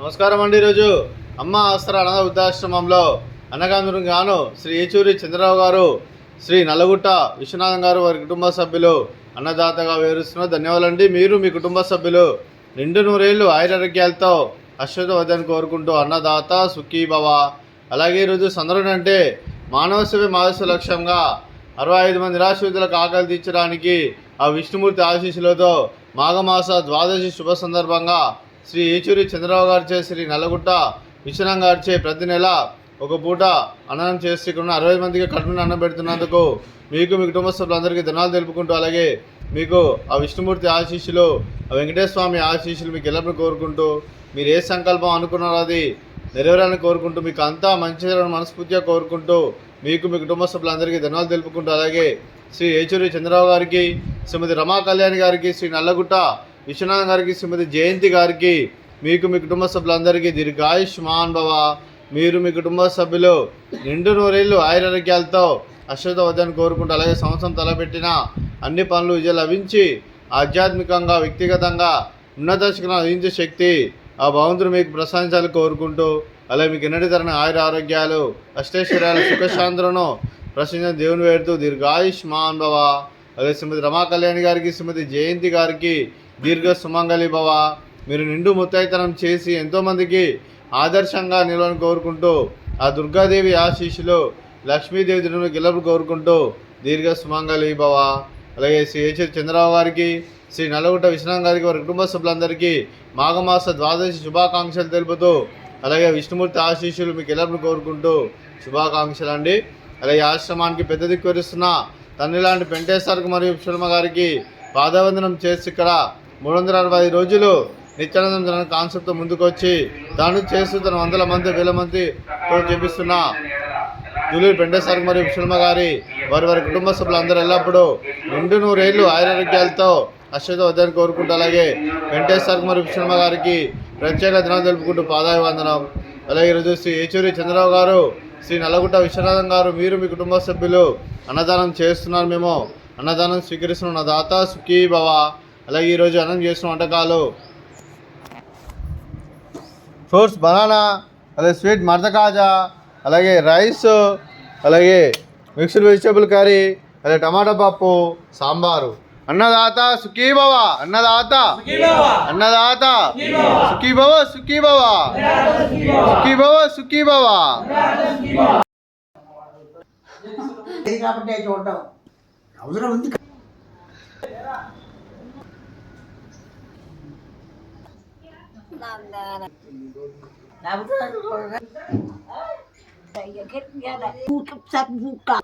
నమస్కారం అండి. ఈరోజు అమ్మ ఆసరా అనాథ వృద్ధాశ్రమంలో అన్నగాంధుని గాను శ్రీ ఏచూరి చంద్రరావు గారు, శ్రీ నల్లగుట్ట విశ్వనాథం గారు వారి కుటుంబ సభ్యులు అన్నదాతగా వివరిస్తున్నారు. ధన్యవాదాలండి. మీరు మీ కుటుంబ సభ్యులు నిండు నూరేళ్లు ఆయురారోగ్యాలతో అశ్వతవద్దని కోరుకుంటూ అన్నదాత సుఖీ భవ. అలాగే ఈరోజు సందర్భం అంటే మానవ సేవ మానవ లక్ష్యంగా 65 మంది నిరాశ్రితులకు ఆకలి తీర్చడానికి ఆ విష్ణుమూర్తి ఆశీస్సులతో మాఘమాస ద్వాదశి శుభ సందర్భంగా శ్రీ ఏచూరి చంద్రరావు గారిచే, శ్రీ నల్లగుట్ట విశ్వనాథం గారిచే ప్రతి నెల ఒక పూట అన్నం చేసి 60 మందికి కడుపున అన్నం పెడుతున్నందుకు మీకు మీ కుటుంబ సభ్యులందరికీ ధనాలు తెలుపుకుంటూ, అలాగే మీకు ఆ విష్ణుమూర్తి ఆశీస్సులు, ఆ వెంకటేశ్వర స్వామి ఆశీస్సులు మీకు ఎల్లప్పుడూ కోరుకుంటూ, మీరు ఏ సంకల్పం అనుకున్నారో అది నెరవేరాలని కోరుకుంటూ, మీకు అంతా మంచి జరగాలని మనస్ఫూర్తిగా కోరుకుంటూ, మీకు మీ కుటుంబ సభ్యులందరికీ ధన్యవాదాలు తెలుపుకుంటూ, అలాగే శ్రీ ఏచూరి చంద్రరావు గారికి, శ్రీమతి రమా కళ్యాణి గారికి, శ్రీ నల్లగుట్ట విశ్వనాథం గారికి, శ్రీమతి జయంతి గారికి, మీకు మీ కుటుంబ సభ్యులందరికీ దీర్ఘాయుష్మాన్ భవ. మీరు మీ కుటుంబ సభ్యులు నిండు నూరేళ్లు ఆయురారోగ్యాలతో అశ్వతవద్దని కోరుకుంటూ, అలాగే సంవత్సరం తలపెట్టిన అన్ని పనులు విజయం లభించి ఆధ్యాత్మికంగా వ్యక్తిగతంగా ఉన్నత శిఖరం అందించే శక్తి ఆ భగవంతుడు మీకు ప్రసాదించాలని కోరుకుంటూ, అలాగే మీకు ఎన్నటి తరని ఆయుర ఆరోగ్యాలు అష్టైశ్వర్యాలు సుఖశాంతులను ప్రశ్నించిన దేవుని వేడుతూ దీర్ఘాయుష్మాన్ భవ. అలాగే శ్రీమతి రమా కళ్యాణి గారికి, శ్రీమతి జయంతి గారికి దీర్ఘ సుమంగళి భవ. మీరు నిండు ముత్తైతనం చేసి ఎంతోమందికి ఆదర్శంగా నిలవని కోరుకుంటూ, ఆ దుర్గాదేవి ఆశీస్సులు లక్ష్మీదేవి దినము గెలుపు కోరుకుంటూ దీర్ఘ సుమంగళి భవ. అలాగే శ్రీ ఏచూరి చంద్రరావు గారికి, శ్రీ నల్లగుట్ట విశ్వనాథం గారికి, వారి కుటుంబ సభ్యులందరికీ మాఘమాస ద్వాదశి శుభాకాంక్షలు తెలుపుతూ, అలాగే విష్ణుమూర్తి ఆశీస్సులు మీకు ఎల్లప్పుడూ కోరుకుంటూ శుభాకాంక్షలు అండి. అలాగే ఆశ్రమానికి పెద్ద దిక్కు వరిస్తున్న తండ్రి లాంటి వెంకటేశ్వరకు మరియు విశ్వనాథం గారికి పాదవందనం చేసి ఇక్కడ 365 రోజులు నిత్యానందం కాన్సెప్ట్తో ముందుకొచ్చి దాన్ని చేస్తూ తన వందల మంది వేల మందితో చేపిస్తున్న జూలూరు వెంకటేశ్వర మరియు విశ్వనాథం గారి వారి కుటుంబ సభ్యులందరూ ఎల్లప్పుడూ నిండు నూరేళ్లు ఆయురారోగ్యాలతో అశ్వతవద్దని కోరుకుంటూ, అలాగే వెంకటేశ్వర మరియు విశ్వనాథం గారికి ప్రత్యేక దినాలు తెలుపుకుంటూ పాదాభివందనం. అలాగే ఈరోజు శ్రీ ఏచూరి చంద్రరావు గారు, శ్రీ నల్లగుట్ట విశ్వనాథం గారు, మీరు మీ కుటుంబ సభ్యులు అన్నదానం చేస్తున్నారు. మేము అన్నదానం స్వీకరిస్తున్న దాత సుఖీ భవ. అలాగే ఈరోజు అన్నం చేస్తున్న వంటకాలు ఫ్రూట్స్ బనానా, అలాగే స్వీట్ మర్దకాజా, అలాగే రైస్, అలాగే మిక్స్డ్ వెజిటేబుల్ కర్రీ, అలాగే టమాటా పప్పు, సాంబారు. అన్నదాత సుఖీ భవ, అన్నదాత అన్నదాత సుఖీ భవ, సుఖీ భవ, సుఖీ భవ, సుఖీ భవ. చూడటం అవసరం ఉంది. Buka